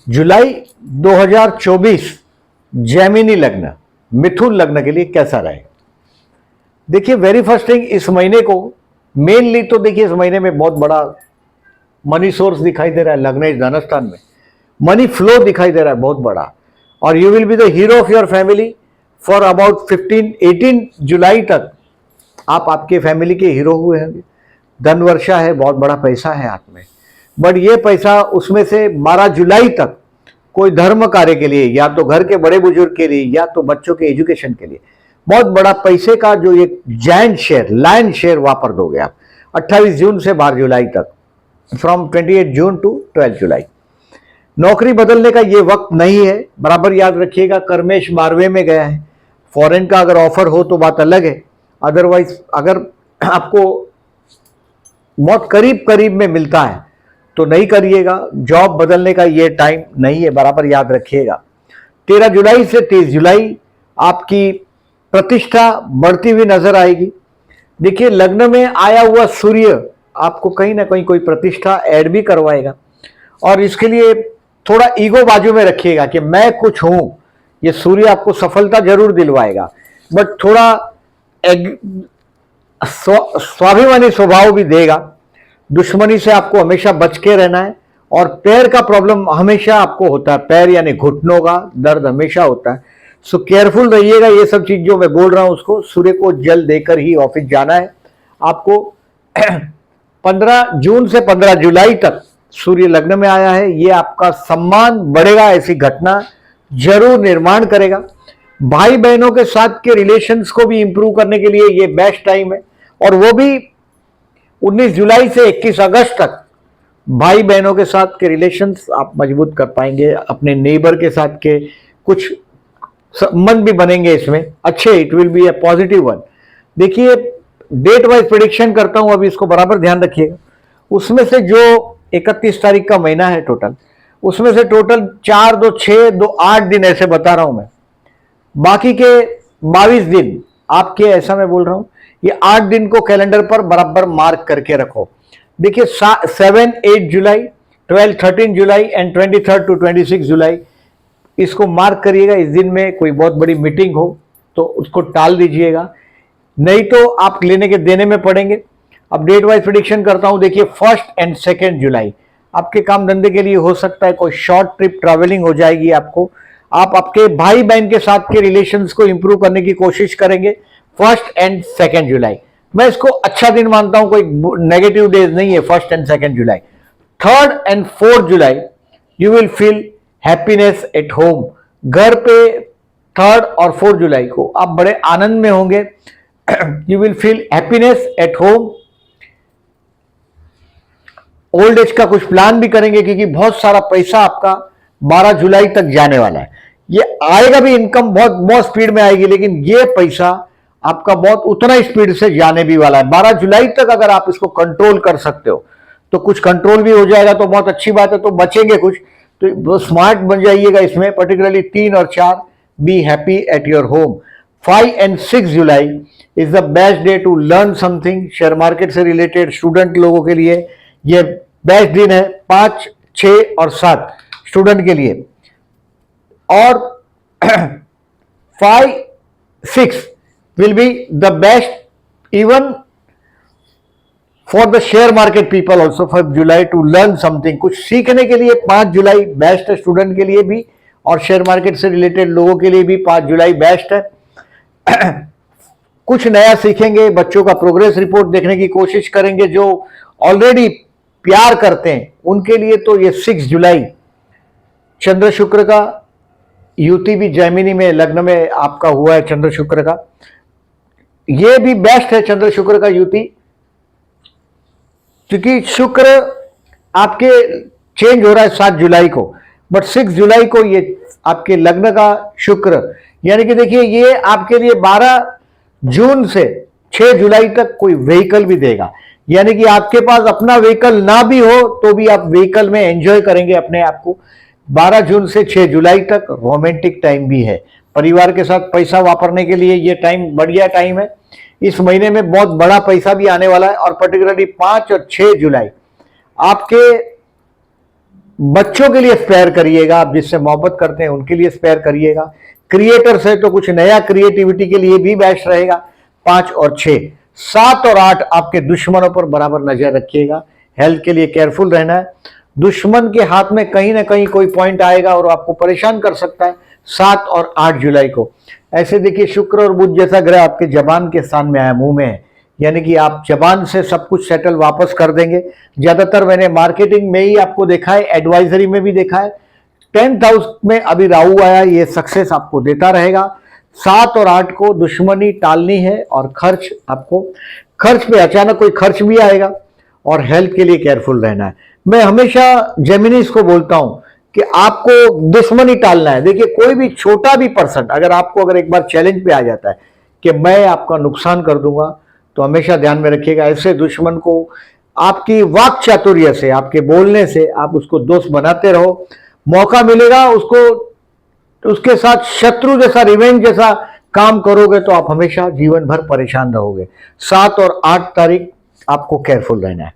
जुलाई 2024 जैमिनी लग्न, मिथुन लग्न के लिए कैसा रहेगा? देखिए, वेरी फर्स्ट थिंग, इस महीने को मेनली तो देखिए इस महीने में बहुत बड़ा मनी सोर्स दिखाई दे रहा है। लग्न इस धनस्थान में मनी फ्लो दिखाई दे रहा है बहुत बड़ा, और you will be the hero of your family for about 18 जुलाई तक। आप आपके फैमिली के हीरो हुए हैं। धन वर्षा है, बहुत बड़ा पैसा है हाथ में, बट ये पैसा उसमें से 12 जुलाई तक कोई धर्म कार्य के लिए, या तो घर के बड़े बुजुर्ग के लिए, या तो बच्चों के एजुकेशन के लिए बहुत बड़ा पैसे का जो एक जायंट शेयर, लायन शेयर वापर दोगे आप 28 जून से 12 जुलाई तक, फ्रॉम 28 जून टू 12 जुलाई। नौकरी बदलने का ये वक्त नहीं है, बराबर याद रखिएगा। कर्मेश 12वें में गया है। फॉरेन का अगर ऑफर हो तो बात अलग है, अदरवाइज अगर आपको बहुत करीब करीब में मिलता है तो नहीं करिएगा। जॉब बदलने का ये टाइम नहीं है, बराबर याद रखिएगा। 13 जुलाई से 30 जुलाई आपकी प्रतिष्ठा बढ़ती हुई नजर आएगी। देखिए, लग्न में आया हुआ सूर्य आपको कहीं ना कहीं कोई प्रतिष्ठा ऐड भी करवाएगा, और इसके लिए थोड़ा ईगो बाजू में रखिएगा कि मैं कुछ हूं। ये सूर्य आपको सफलता जरूर दिलवाएगा, बट थोड़ा स्वाभिमानी स्वभाव भी देगा। दुश्मनी से आपको हमेशा बच के रहना है, और पैर का प्रॉब्लम हमेशा आपको होता है। पैर यानी घुटनों का दर्द हमेशा होता है, सो केयरफुल रहिएगा। ये सब चीज जो मैं बोल रहा हूं उसको सूर्य को जल देकर ही ऑफिस जाना है आपको। 15 जून से 15 जुलाई तक सूर्य लग्न में आया है, ये आपका सम्मान बढ़ेगा, ऐसी घटना जरूर निर्माण करेगा। भाई बहनों के साथ के रिलेशंस को भी इंप्रूव करने के लिए ये बेस्ट टाइम है, और वो भी 19 जुलाई से 21 अगस्त तक भाई बहनों के साथ के रिलेशंस आप मजबूत कर पाएंगे। अपने नेबर के साथ के कुछ संबंध भी बनेंगे इसमें अच्छे। It will be A positive one. देखिए, डेट वाइज प्रेडिक्शन करता हूं, अभी इसको बराबर ध्यान रखिएगा। उसमें से जो 31 तारीख का महीना है टोटल, उसमें से टोटल 4 2 6 2 8 दिन ऐसे बता रहा हूं मैं। बाकी के 22 दिन आपके, ऐसा मैं बोल रहा हूं, ये 8 दिन को कैलेंडर पर बराबर मार्क करके रखो। देखिए, 7 8 जुलाई, 12 13 जुलाई एंड 23 टू 26 जुलाई इसको मार्क करिएगा। इस दिन में कोई बहुत बड़ी मीटिंग हो तो उसको टाल दीजिएगा, नहीं तो आप लेने के देने में पड़ेंगे। अब डेट वाइज प्रेडिक्शन करता हूं। देखिए, 1 एंड 2 जुलाई आपके काम धंधे के लिए हो सकता है कोई शॉर्ट ट्रिप ट्रैवलिंग हो जाएगी आपको। आप आपके भाई बहन के साथ के रिलेशंस को इंप्रूव करने की कोशिश करेंगे 1 एंड 2 जुलाई। मैं इसको अच्छा दिन मानता हूं, कोई नेगेटिव डेज नहीं है 1 and 2 July. 3 and 4 July you will feel happiness at home. घर पे 3 और 4 जुलाई को आप बड़े आनंद में होंगे। You will feel happiness at home. Old age का कुछ प्लान भी करेंगे, क्योंकि बहुत सारा पैसा आपका 12 जुलाई तक जाने वाला है। ये आएगा भी, इनकम बहुत बहुत स्पीड में आएगी, लेकिन ये पैसा आपका बहुत उतना स्पीड से जाने भी वाला है। 12 जुलाई तक अगर आप इसको कंट्रोल कर सकते हो तो कुछ कंट्रोल भी हो जाएगा, तो बहुत अच्छी बात है। तो बचेंगे कुछ, तो स्मार्ट बन जाइएगा इसमें। पर्टिकुलरली 3 और 4 be happy at your home. 5 and 6 July is the best day to learn something. Share market से रिलेटेड स्टूडेंट लोगों के लिए ये बेस्ट दिन है। 5 6 और 7 स्टूडेंट के लिए, और 5 6 will be the best even for the share market people also for July to learn something। कुछ सीखने के लिए 5 जुलाई बेस्ट है स्टूडेंट के लिए भी, और शेयर मार्केट से रिलेटेड लोगों के लिए भी 5 जुलाई बेस्ट है। कुछ नया सीखेंगे, बच्चों का प्रोग्रेस रिपोर्ट देखने की कोशिश करेंगे। जो ऑलरेडी प्यार करते हैं उनके लिए तो ये 6 जुलाई चंद्र शुक्र का युति भी जैमिनी में लग्न में आपका हुआ है। चंद्र शुक्र का ये भी बेस्ट है, चंद्र शुक्र का युति, क्योंकि शुक्र आपके चेंज हो रहा है 7 जुलाई को, बट 6 जुलाई को ये आपके लग्न का शुक्र, यानी कि देखिए ये आपके लिए 12 जून से 6 जुलाई तक कोई व्हीकल भी देगा। यानी कि आपके पास अपना व्हीकल ना भी हो तो भी आप व्हीकल में एंजॉय करेंगे अपने आप को। 12 जून से 6 जुलाई तक रोमांटिक टाइम भी है। परिवार के साथ पैसा वापरने के लिए ये टाइम बढ़िया टाइम है। इस महीने में बहुत बड़ा पैसा भी आने वाला है, और पर्टिकुलरली 5 और 6 जुलाई आपके बच्चों के लिए स्पेयर करिएगा, आप जिससे मोहब्बत करते हैं उनके लिए स्पेयर करिएगा। क्रिएटर्स है तो कुछ नया क्रिएटिविटी के लिए भी बेस्ट रहेगा। 5 और 6, 7 और 8 आपके दुश्मनों पर बराबर नजर रखिएगा। हेल्थ के लिए केयरफुल रहना है। दुश्मन के हाथ में कहीं ना कहीं कोई पॉइंट आएगा और आपको परेशान कर सकता है 7 और 8 जुलाई को। ऐसे देखिए, शुक्र और बुध जैसा ग्रह आपके जबान के स्थान में आया, मुंह में है, यानी कि आप जबान से सब कुछ सेटल वापस कर देंगे। ज्यादातर मैंने मार्केटिंग में ही आपको देखा है, एडवाइजरी में भी देखा है। 10th हाउस में अभी राहु आया, ये सक्सेस आपको देता रहेगा। 7 और 8 को दुश्मनी टालनी है और खर्च पे अचानक कोई खर्च भी आएगा और हेल्थ के लिए केयरफुल रहना है। मैं हमेशा जेमिनीज को बोलता हूं कि आपको दुश्मनी टालना है। देखिए, कोई भी छोटा भी पर्सन अगर एक बार चैलेंज पे आ जाता है कि मैं आपका नुकसान कर दूंगा, तो हमेशा ध्यान में रखिएगा, ऐसे दुश्मन को आपकी वाक चातुर्य से, आपके बोलने से आप उसको दोस्त बनाते रहो। मौका मिलेगा उसको, उसके साथ शत्रु जैसा, रिवेंज जैसा काम करोगे तो आप हमेशा जीवन भर परेशान रहोगे। 7 और 8 तारीख आपको केयरफुल रहना है।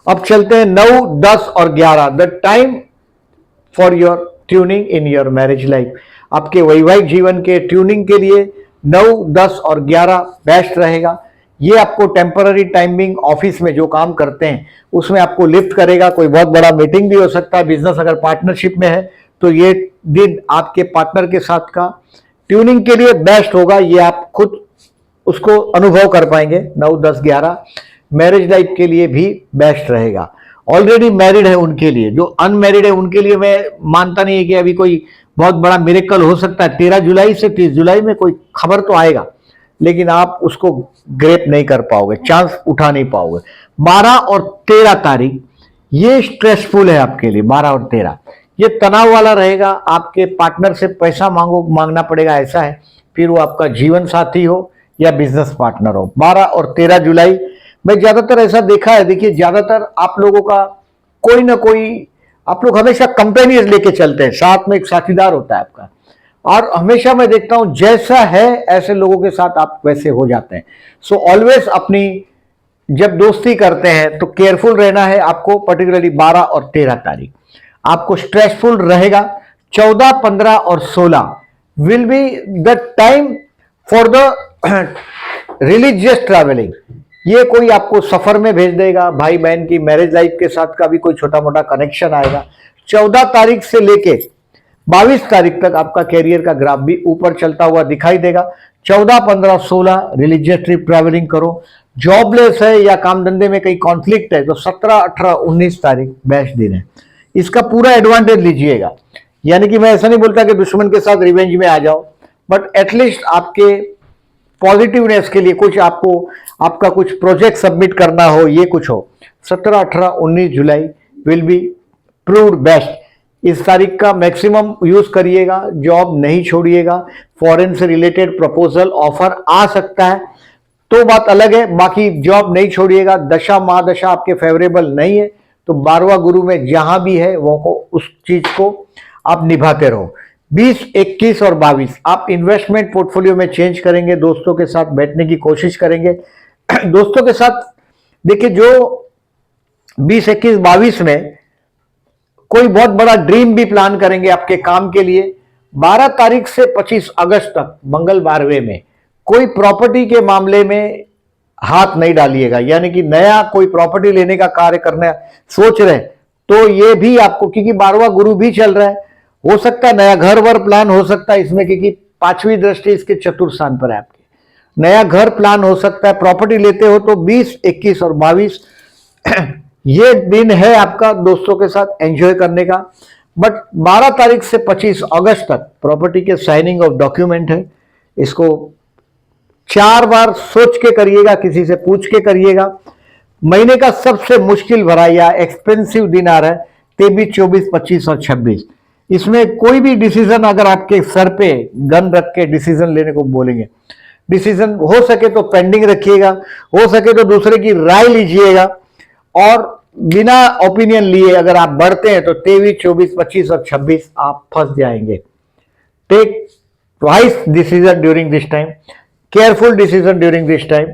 अब चलते हैं 9, 10 और 11, the time for your tuning in your marriage life. आपके वैवाहिक जीवन के ट्यूनिंग के लिए 9, 10 और 11 बेस्ट रहेगा। ये आपको टेम्पररी टाइमिंग, ऑफिस में जो काम करते हैं उसमें आपको लिफ्ट करेगा। कोई बहुत बड़ा मीटिंग भी हो सकता है। बिजनेस अगर पार्टनरशिप में है तो ये दिन आपके पार्टनर के साथ का ट्यूनिंग के लिए बेस्ट होगा। ये आप खुद उसको अनुभव कर पाएंगे। 9, 10, 11 मैरिज लाइफ के लिए भी बेस्ट रहेगा। ऑलरेडी मैरिड है उनके लिए, जो अनमैरिड है उनके लिए मैं मानता नहीं है कि अभी कोई बहुत बड़ा मिरेकल हो सकता है। 13 जुलाई से 30 जुलाई में कोई खबर तो आएगा, लेकिन आप उसको ग्रेप नहीं कर पाओगे, चांस उठा नहीं पाओगे। 12 और 13 तारीख ये स्ट्रेसफुल है आपके लिए। 12 और 13 ये तनाव वाला रहेगा। आपके पार्टनर से पैसा मांगना पड़ेगा, ऐसा है। फिर वो आपका जीवन साथी हो या बिजनेस पार्टनर हो। 12 और 13 जुलाई में ज्यादातर ऐसा देखा है। देखिए, ज्यादातर आप लोगों का कोई ना कोई, आप लोग हमेशा कंपेनियन लेके चलते हैं, साथ में एक साथीदार होता है आपका। और हमेशा मैं देखता हूं जैसा है ऐसे लोगों के साथ आप वैसे हो जाते हैं। सो ऑलवेज अपनी जब दोस्ती करते हैं तो केयरफुल रहना है आपको। पर्टिकुलरली 12 और 13 तारीख आपको स्ट्रेसफुल रहेगा। 14, 15 और 16 will be the time for the religious travelling. ये कोई आपको सफर में भेज देगा। भाई बहन की मैरिज लाइफ के साथ का भी कोई छोटा मोटा कनेक्शन आएगा। 14 तारीख से लेके 22 तारीख तक आपका कैरियर का ग्राफ भी ऊपर चलता हुआ दिखाई देगा। 14, 15, 16 रिलीजियस ट्रिप ट्रैवलिंग करो। जॉबलेस है या काम धंधे में कहीं कॉन्फ्लिक्ट है तो 17, 18, 19 तारीख बेस्ट दिन है। इसका पूरा एडवांटेज लीजिएगा। यानी कि मैं ऐसा नहीं बोलता कि दुश्मन के साथ रिवेंज में आ जाओ, बट एटलीस्ट आपके पॉजिटिवनेस के लिए कुछ आपका कुछ प्रोजेक्ट सबमिट करना हो, ये कुछ हो। 17, 18, 19 जुलाई विल बी प्रूव्ड बेस्ट। इस तारीख का मैक्सिमम यूज करिएगा। जॉब नहीं छोड़िएगा। फॉरेन से रिलेटेड प्रपोजल ऑफर आ सकता है तो बात अलग है, बाकी जॉब नहीं छोड़िएगा। दशा महादशा आपके फेवरेबल नहीं है तो 12वां गुरु में जहां भी है वो को उस चीज को आप निभाते रहो। 20, 21 और 22 आप इन्वेस्टमेंट पोर्टफोलियो में चेंज करेंगे। दोस्तों के साथ बैठने की कोशिश करेंगे। दोस्तों के साथ देखिए, जो 20, 21, 22 में कोई बहुत बड़ा ड्रीम भी प्लान करेंगे आपके काम के लिए। 12 तारीख से 25 अगस्त तक मंगल 12वें में कोई प्रॉपर्टी के मामले में हाथ नहीं डालिएगा। यानी कि नया कोई प्रॉपर्टी लेने का कार्य करना सोच रहे हैं तो ये भी आपको, क्योंकि 12वां गुरु भी चल रहा है, हो सकता है नया घर वर प्लान हो सकता है इसमें, क्योंकि 5वीं दृष्टि इसके चतुर्थ स्थान पर है आपके। नया घर प्लान हो सकता है। प्रॉपर्टी लेते हो तो 20, 21 और 22 ये दिन है आपका दोस्तों के साथ एंजॉय करने का। बट 12 तारीख से 25 अगस्त तक प्रॉपर्टी के साइनिंग ऑफ डॉक्यूमेंट है। इसको 4 बार सोच के करिएगा, किसी से पूछ के करिएगा। महीने का सबसे मुश्किल भरा या एक्सपेंसिव दिन आ रहा है 23, 24, 25 और 26। इसमें कोई भी डिसीजन अगर आपके सर पे गन रख के डिसीजन लेने को बोलेंगे, डिसीजन हो सके तो पेंडिंग रखिएगा, हो सके तो दूसरे की राय लीजिएगा और बिना ओपिनियन लिए अगर आप बढ़ते हैं तो 23, 24, 25 और 26 आप फंस जाएंगे। Take wise decision during this time, careful decision during this time.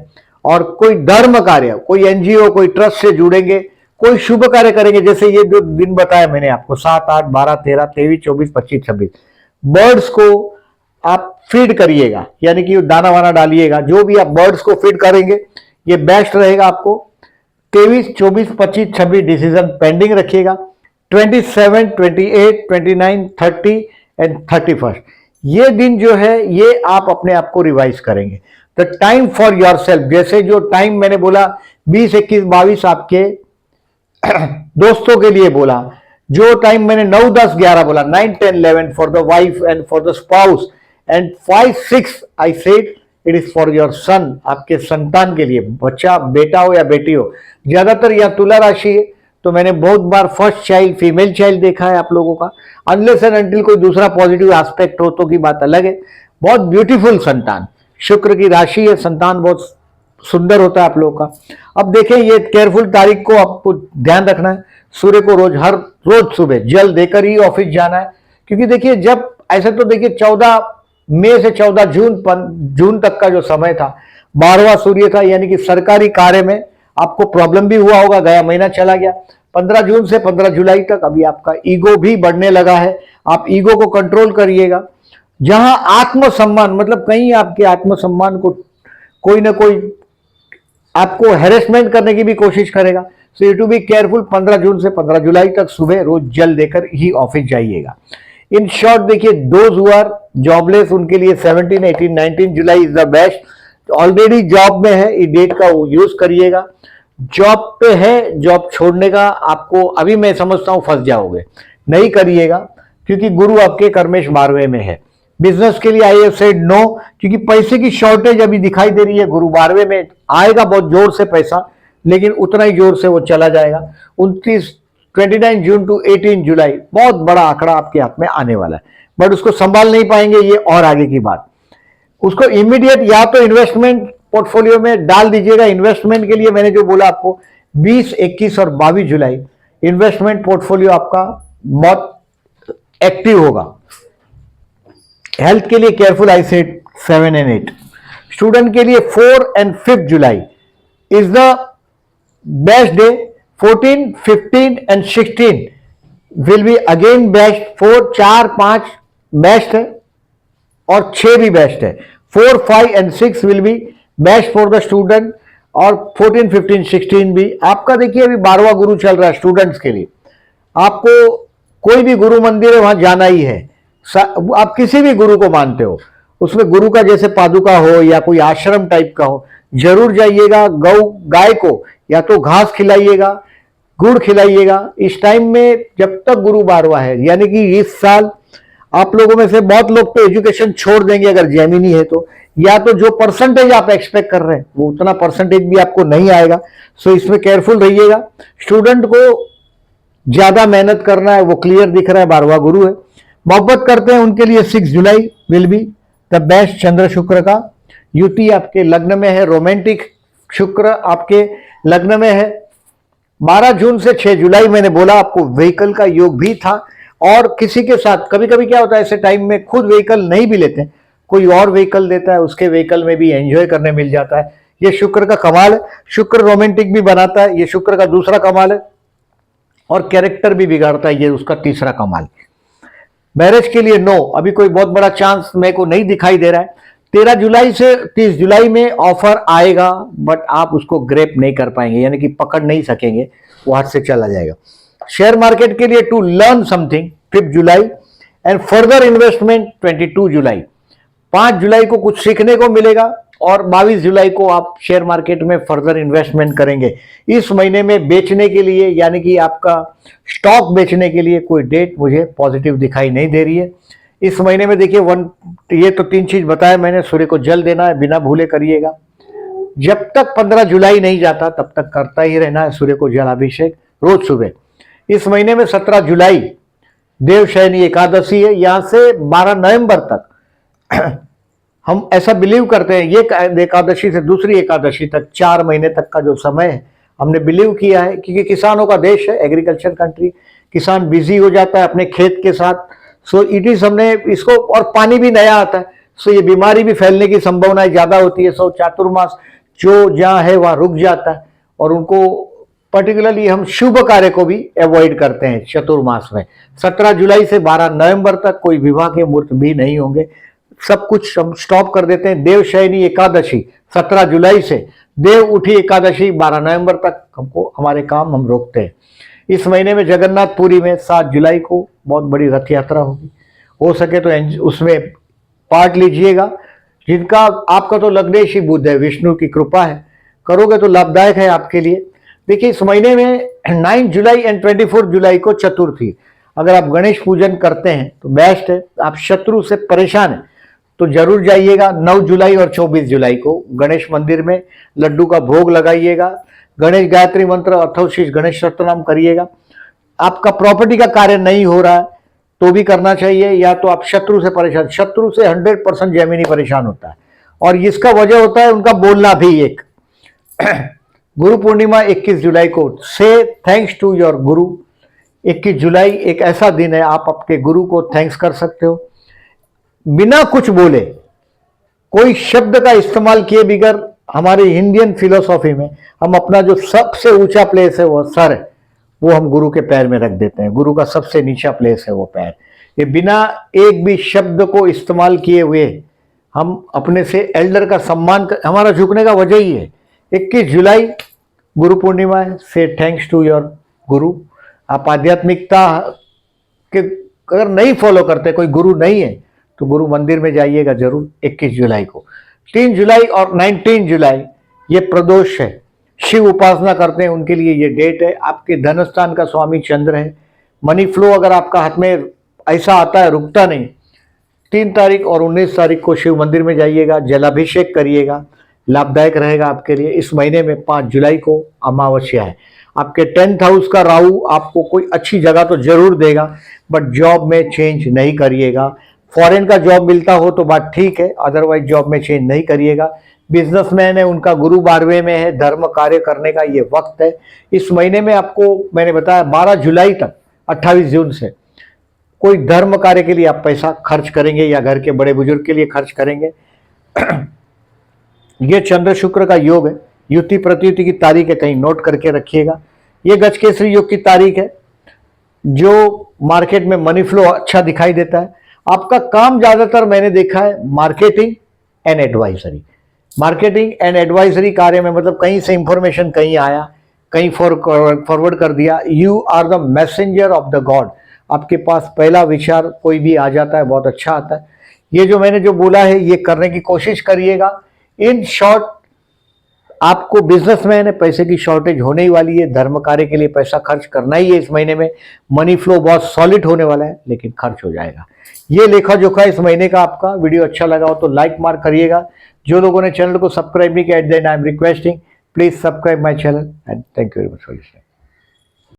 और कोई धर्म कार्य, कोई एनजीओ, कोई ट्रस्ट से जुड़ेंगे, कोई शुभ कार्य करेंगे, जैसे ये जो दिन बताया मैंने आपको 7, 8, 12, 13, 23, 24, 25, 26, बर्ड्स को आप फीड करिएगा, यानी कि दाना वाना डालिएगा, जो भी आप बर्ड्स को फीड करेंगे ये बेस्ट रहेगा आपको। 23, 24, 25, 26 डिसीजन पेंडिंग रखिएगा। 27, 28, 29, 30 एंड 31 ये दिन जो है ये आप अपने आप को रिवाइज करेंगे। The time for your self, जैसे जो टाइम मैंने बोला 20, 21, 22 आपके दोस्तों के लिए बोला, जो टाइम मैंने 9, 10, 11 बोला, 9, 10, 11 for the wife and for the spouse, and 5, 6 I said it is for your son, आपके संतान के लिए, बच्चा बेटा हो या बेटी हो। ज्यादातर यह तुला राशि है तो मैंने बहुत बार फर्स्ट चाइल्ड फीमेल चाइल्ड देखा है आप लोगों का, अनलेस एंड अनटिल कोई दूसरा पॉजिटिव एस्पेक्ट हो तो की बात अलग है। बहुत ब्यूटीफुल संतान, शुक्र की राशि है, संतान बहुत सुंदर होता है आप लोगों का। अब देखें ये केयरफुल तारीख को आपको ध्यान रखना है, सूर्य को हर रोज सुबह जल देकर ही ऑफिस जाना है, क्योंकि देखिए जब ऐसे तो देखिए 14 मई से 14 जून तक का जो समय था 12वां सूर्य था, यानी कि सरकारी कार्य में आपको प्रॉब्लम भी हुआ होगा, गया महीना चला गया। 15 जून से 15 जुलाई तक अभी आपका ईगो भी बढ़ने लगा है, आप ईगो को कंट्रोल करिएगा। जहां आत्मसम्मान, मतलब कहीं आपके आत्मसम्मान को कोई ना कोई आपको हैरेसमेंट करने की भी कोशिश करेगा, so you to be careful. 15 जून से 15 जुलाई तक सुबह रोज जल देकर ही ऑफिस जाइएगा। इन शॉर्ट देखिए, दोज हु आर जॉबलेस उनके लिए 17, 18, 19 जुलाई is the best. Already job में है, इस डेट का यूज करिएगा। जॉब पे है, जॉब छोड़ने का आपको अभी मैं समझता हूं फंस जाओगे, नहीं करिएगा, क्योंकि गुरु आपके कर्मेश 12वें में है। बिजनेस के लिए आई हैव सेड नो, क्योंकि पैसे की शॉर्टेज अभी दिखाई दे रही है। गुरु 12वें में आएगा बहुत जोर से पैसा, लेकिन उतना ही जोर से वो चला जाएगा। 29 जून टू 18 जुलाई बहुत बड़ा आंकड़ा आपके हाथ में आने वाला है, बट उसको संभाल नहीं पाएंगे, ये और आगे की बात। उसको इमीडिएट या तो इन्वेस्टमेंट पोर्टफोलियो में डाल दीजिएगा। इन्वेस्टमेंट के लिए मैंने जो बोला आपको 20, 21 और 22 जुलाई इन्वेस्टमेंट पोर्टफोलियो आपका बहुत एक्टिव होगा। हेल्थ के लिए careful, I said 7 and 8। Student के लिए 4 and 5 July is the best day. 14, 15 and 16 will be again best. 4, 4, 5 best है और 6 भी बेस्ट है। 4, 5 and 6 will be best for the student, और 14, 15, 16 भी आपका। देखिए अभी 12वां गुरु चल रहा है स्टूडेंट्स के लिए, आपको कोई भी गुरु मंदिर है वहां जाना ही है। आप किसी भी गुरु को मानते हो, उसमें गुरु का जैसे पादुका हो या कोई आश्रम टाइप का हो, जरूर जाइएगा। गाय को या तो घास खिलाइएगा, गुड़ खिलाइएगा इस टाइम में जब तक गुरु 12वां है। यानी कि इस साल आप लोगों में से बहुत लोग तो एजुकेशन छोड़ देंगे अगर जेमिनी है तो, या तो जो परसेंटेज आप एक्सपेक्ट कर रहे हैं वो उतना परसेंटेज भी आपको नहीं आएगा। सो इसमें केयरफुल रहिएगा। स्टूडेंट को ज्यादा मेहनत करना है, वो क्लियर दिख रहा है, 12वां गुरु है। मोहब्बत करते हैं उनके लिए 6 July will be the best. चंद्र शुक्र का युति आपके लग्न में है, रोमांटिक शुक्र आपके लग्न में है। 12 जून से 6 जुलाई मैंने बोला आपको व्हीकल का योग भी था, और किसी के साथ कभी कभी क्या होता है ऐसे टाइम में खुद व्हीकल नहीं भी लेते, कोई और व्हीकल देता है, उसके व्हीकल में भी एंजॉय करने मिल जाता है। ये शुक्र का कमाल है। शुक्र रोमांटिक भी बनाता है, ये शुक्र का दूसरा कमाल है, और कैरेक्टर भी बिगाड़ता है, ये उसका तीसरा कमाल। मैरिज के लिए नो, अभी कोई बहुत बड़ा चांस मेरे को नहीं दिखाई दे रहा है। 13 जुलाई से 30 जुलाई में ऑफर आएगा, बट आप उसको ग्रेप नहीं कर पाएंगे, यानी कि पकड़ नहीं सकेंगे, वो हाथ से चला जाएगा। शेयर मार्केट के लिए to learn something 5 July and further investment 22 July. 5 जुलाई को कुछ सीखने को मिलेगा, और 22 जुलाई को आप शेयर मार्केट में फर्दर इन्वेस्टमेंट करेंगे। इस महीने में बेचने के लिए, यानी कि आपका स्टॉक बेचने के लिए कोई डेट मुझे पॉजिटिव दिखाई नहीं दे रही है इस महीने में। देखिए ये तो 3 चीज बताया मैंने। सूर्य को जल देना है, बिना भूले करिएगा। जब तक 15 जुलाई नहीं जाता तब तक करता ही रहना है सूर्य को जलाभिषेक रोज सुबह। इस महीने में 17 जुलाई देवशयनी एकादशी है, यहां से 12 नवंबर तक हम ऐसा बिलीव करते हैं, ये एकादशी से दूसरी एकादशी तक 4 महीने तक का जो समय है हमने बिलीव किया है, क्योंकि किसानों का देश है, एग्रीकल्चर कंट्री। किसान बिजी हो जाता है अपने खेत के साथ, सो इट इज हमने इसको, और पानी भी नया आता है, सो ये बीमारी भी फैलने की संभावना ज्यादा होती है। सो चातुर्मास जो जहाँ है वहां रुक जाता है, और उनको पर्टिकुलरली हम शुभ कार्य को भी अवॉइड करते हैं चतुर्मास में। 17 जुलाई से 12 नवंबर तक कोई विवाह के मुहूर्त भी नहीं होंगे, सब कुछ हम स्टॉप कर देते हैं। देवशयनी एकादशी 17 जुलाई से देव उठी एकादशी 12 नवंबर तक हमको हमारे काम हम रोकते हैं। इस महीने में जगन्नाथपुरी में 7 जुलाई को बहुत बड़ी रथ यात्रा होगी, हो सके तो उसमें पार्ट लीजिएगा। जिनका आपका तो लग्नेश ही बुध है, विष्णु की कृपा है, करोगे तो लाभदायक है आपके लिए। देखिए इस महीने में 9 जुलाई एंड 24 जुलाई को चतुर्थी, अगर आप गणेश पूजन करते हैं तो बेस्ट है। आप शत्रु से परेशान हैं तो जरूर जाइएगा 9 जुलाई और 24 जुलाई को गणेश मंदिर में लड्डू का भोग लगाइएगा, गणेश गायत्री मंत्र अथर्वशीष गणेश सतनाम करिएगा। आपका प्रॉपर्टी का कार्य नहीं हो रहा है तो भी करना चाहिए, या तो आप शत्रु से परेशान, शत्रु से 100% जमीनी परेशान होता है और इसका वजह होता है उनका बोलना भी। एक गुरु पूर्णिमा 21 जुलाई को, से थैंक्स टू योर गुरु। 21 जुलाई एक ऐसा दिन है आप अपने गुरु को थैंक्स कर सकते हो बिना कुछ बोले, कोई शब्द का इस्तेमाल किए बगैर। हमारे इंडियन फिलोसॉफी में हम अपना जो सबसे ऊंचा प्लेस है वो सर है, वो हम गुरु के पैर में रख देते हैं। गुरु का सबसे नीचा प्लेस है वो पैर। ये बिना एक भी शब्द को इस्तेमाल किए हुए हम अपने से एल्डर का सम्मान हमारा झुकने का वजह ही है। 21 जुलाई गुरु पूर्णिमा है, से थैंक्स टू योर गुरु। आप आध्यात्मिकता के अगर नहीं फॉलो करते, कोई गुरु नहीं है, तो गुरु मंदिर में जाइएगा जरूर 21 जुलाई को। 3 जुलाई और 19 जुलाई ये प्रदोष है, शिव उपासना करते हैं उनके लिए ये डेट है। आपके धन स्थान का स्वामी चंद्र है। मनी फ्लो अगर आपका हाथ में ऐसा आता है रुकता नहीं, 3 तारीख और 19 तारीख को शिव मंदिर में जाइएगा, जलाभिषेक करिएगा, लाभदायक रहेगा आपके लिए। इस महीने में 5 जुलाई को अमावस्या है। आपके 10th हाउस का राहु आपको कोई अच्छी जगह तो जरूर देगा, बट जॉब में चेंज नहीं करिएगा। फॉरेन का जॉब मिलता हो तो बात ठीक है, अदरवाइज जॉब में चेंज नहीं करिएगा। बिजनेसमैन है उनका गुरु 12वें में है, धर्म कार्य करने का ये वक्त है। इस महीने में आपको मैंने बताया 12 जुलाई तक 28 जून से कोई धर्म कार्य के लिए आप पैसा खर्च करेंगे या घर के बड़े बुजुर्ग के लिए खर्च करेंगे। ये चंद्र शुक्र का योग है। युति प्रत्युति की तारीख है, कहीं नोट करके रखिएगा। ये गजकेसरी योग की तारीख है। जो मार्केट में मनी फ्लो अच्छा दिखाई देता है। आपका काम ज्यादातर मैंने देखा है marketing and advisory. Marketing and advisory कार्य में मतलब कहीं से इंफॉर्मेशन कहीं आया, कहीं फॉरवर्ड कर दिया। You are the messenger of the god. आपके पास पहला विचार कोई भी आ जाता है, बहुत अच्छा आता है। ये जो मैंने जो बोला है ये करने की कोशिश करिएगा। इन शॉर्ट आपको बिजनेसमैन है, पैसे की शॉर्टेज होने ही वाली है, धर्म कार्य के लिए पैसा खर्च करना ही है। इस महीने में मनी फ्लो बहुत सॉलिड होने वाला है, लेकिन खर्च हो जाएगा। ये लेखा जोखा इस महीने का आपका। वीडियो अच्छा लगा हो तो लाइक मार्क करिएगा। जो लोगों ने चैनल को सब्सक्राइब नहीं किया, at the and I am requesting please subscribe my channel and thank you very much for listening.